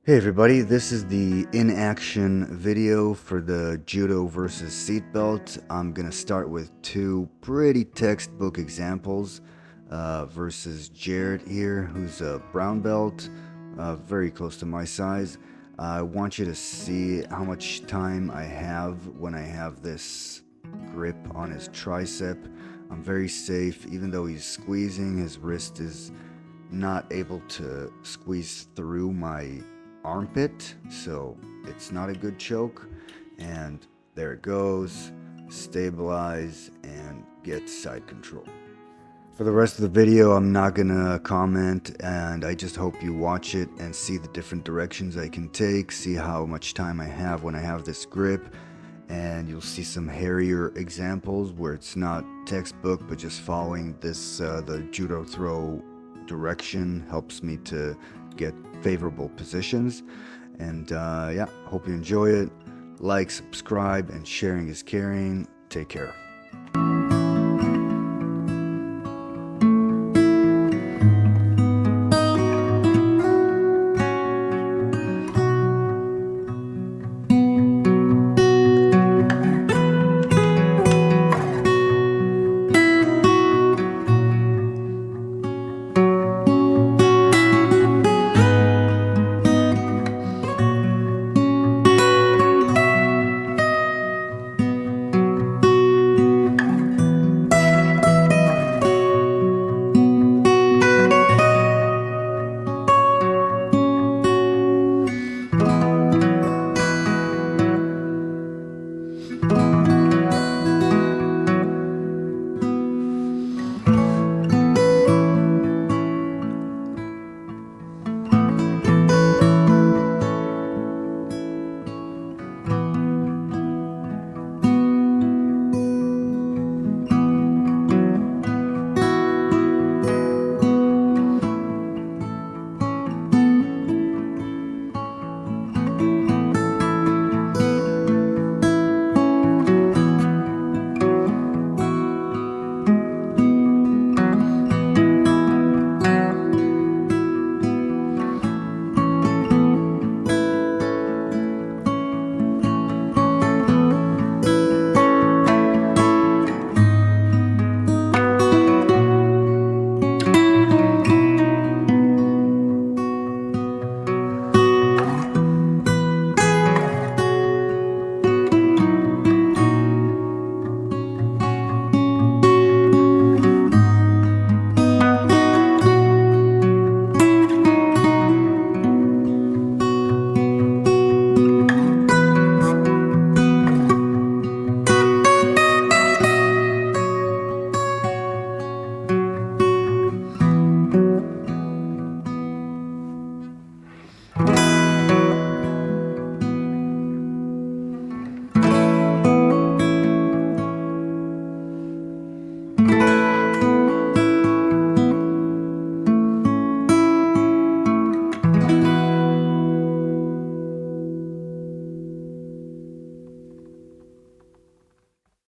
Hey everybody, this is the in-action video for the Judo versus seatbelt. I'm going to start with two pretty textbook examples versus Jarrett here, who's a brown belt, very close to my size. I want you to see how much time I have when I have this grip on his tricep. I'm very safe, even though he's squeezing, his wrist is not able to squeeze through my armpit, so it's not a good choke. And there it goes. Stabilize and get side control. For the rest of the video, I'm not gonna comment, and I just hope you watch it and see the different directions I can take, see how much time I have when I have this grip, and you'll see some hairier examples where it's not textbook but just following this the judo throw direction helps me to get favorable positions. And yeah, hope you enjoy it. Like, subscribe, and sharing is caring. Take care.